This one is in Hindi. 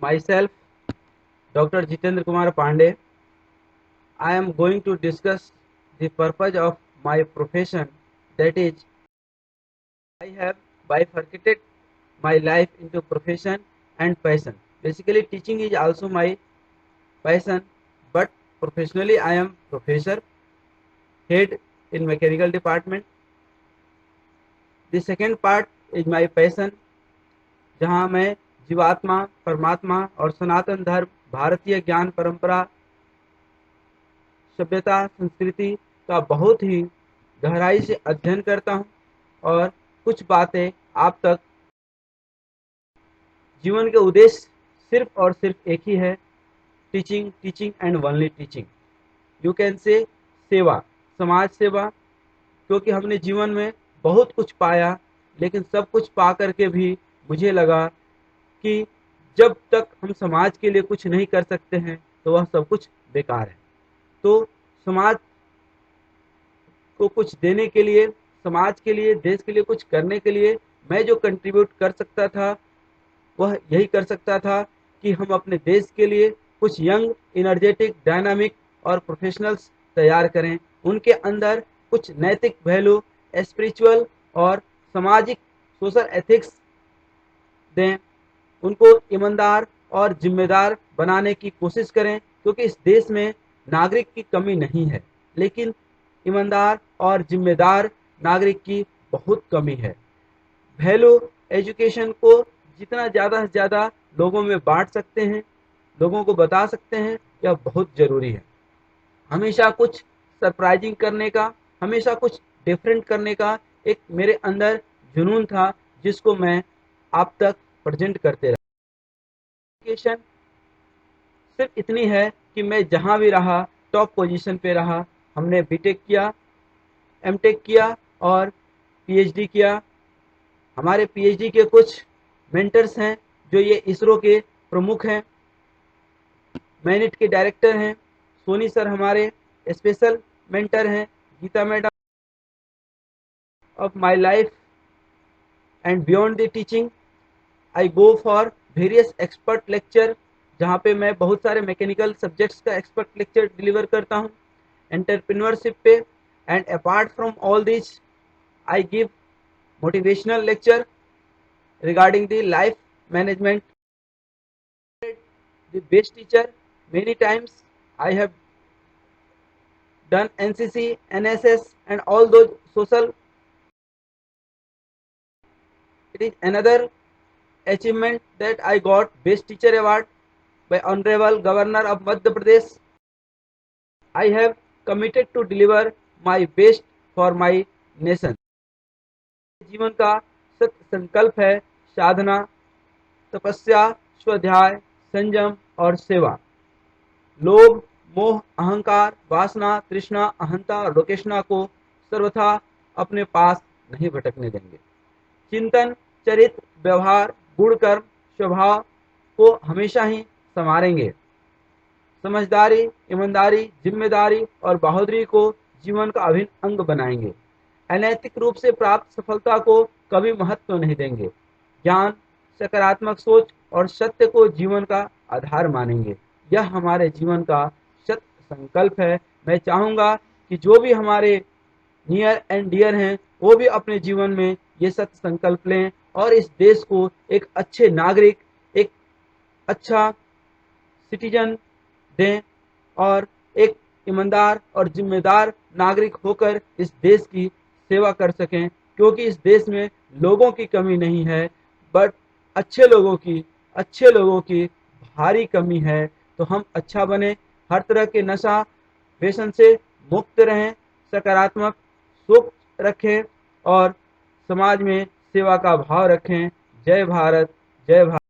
myself, Dr. Jitendra Kumar Pandey. I am going to discuss the purpose of my profession, that is, I have bifurcated my life into profession and passion. Basically, teaching is also my passion, but professionally I am professor, head in mechanical department. The second part is my passion, जहाँ मैं जीवात्मा, परमात्मा और सनातन धर्म, भारतीय ज्ञान परंपरा, सभ्यता, संस्कृति का बहुत ही गहराई से अध्ययन करता हूँ और कुछ बातें आप तक। जीवन के उद्देश्य सिर्फ और सिर्फ एक ही है, teaching, teaching and only teaching. You can say सेवा, समाज सेवा, क्योंकि हमने जीवन में बहुत कुछ पाया, लेकिन सब कुछ पा करके भी मुझे लगा कि जब तक हम समाज के लिए कुछ नहीं कर सकते हैं तो वह सब कुछ बेकार है। तो समाज को कुछ देने के लिए, समाज के लिए, देश के लिए कुछ करने के लिए मैं जो कंट्रीब्यूट कर सकता था वह यही कर सकता था कि हम अपने देश के लिए कुछ यंग, एनर्जेटिक, डायनामिक और प्रोफेशनल्स तैयार करें, उनके अंदर कुछ नैतिक वैल्यू, स्पिरिचुअल और सामाजिक, सोशल एथिक्स दें, उनको ईमानदार और जिम्मेदार बनाने की कोशिश करें, क्योंकि इस देश में नागरिक की कमी नहीं है, लेकिन ईमानदार और जिम्मेदार नागरिक की बहुत कमी है। वैल्यू एजुकेशन को जितना ज़्यादा से ज़्यादा लोगों में बांट सकते हैं, लोगों को बता सकते हैं, यह बहुत ज़रूरी है। हमेशा कुछ सरप्राइजिंग करने का, हमेशा कुछ डिफरेंट करने का एक मेरे अंदर जुनून था, जिसको मैं आप तक प्रेजेंट करते रहा। एजुकेशन सिर्फ इतनी है कि मैं जहाँ भी रहा टॉप पोजीशन पे रहा। हमने बीटेक किया, एमटेक किया और पीएचडी किया। हमारे पीएचडी के कुछ मेंटर्स हैं जो ये इसरो के प्रमुख हैं, मैनिट के डायरेक्टर हैं, सोनी सर हमारे स्पेशल मेंटर हैं, Geeta madam. Of my life and beyond the teaching I go for various expert lecture, जहाँ पे मैं बहुत सारे मैकेनिकल सब्जेक्ट्स का एक्सपर्ट लेक्चर डिलीवर करता हूँ एंटरप्रेन्योरशिप पे। And apart from all this I give motivational lecture regarding the life management. The best teacher, many times I have done NCC, NSS and all those social. It is another achievement that I got best teacher award by Honorable Governor of Madhya Pradesh. I have committed to deliver my best for my nation. जीवन का सत्य संकल्प है साधना, तपस्या, स्वाध्याय, संयम और सेवा। लोभ, मोह, अहंकार, वासना, तृष्णा, अहंता और लोकेशना को सर्वथा अपने पास नहीं भटकने देंगे। चिंतन, चरित्र, व्यवहार, गुण, कर्म, स्वभाव को हमेशा ही संवारेंगे। समझदारी, ईमानदारी, जिम्मेदारी और बहादुरी को जीवन का अभिन्न अंग बनाएंगे। अनैतिक रूप से प्राप्त सफलता को कभी महत्व नहीं देंगे। ज्ञान, सकारात्मक सोच और सत्य को जीवन का आधार मानेंगे। यह हमारे जीवन का सत्य संकल्प है। मैं चाहूँगा कि जो भी हमारे नियर एंड डियर हैं वो भी अपने जीवन में ये सत्य संकल्प लें और इस देश को एक अच्छे नागरिक, एक अच्छा सिटीजन दें और एक ईमानदार और जिम्मेदार नागरिक होकर इस देश की सेवा कर सकें, क्योंकि इस देश में लोगों की कमी नहीं है, बट अच्छे लोगों की भारी कमी है। तो हम अच्छा बने, हर तरह के नशा व्यसन से मुक्त रहें, सकारात्मक सोच रखें और समाज में सेवा का भाव रखें। जय भारत, जय भारत।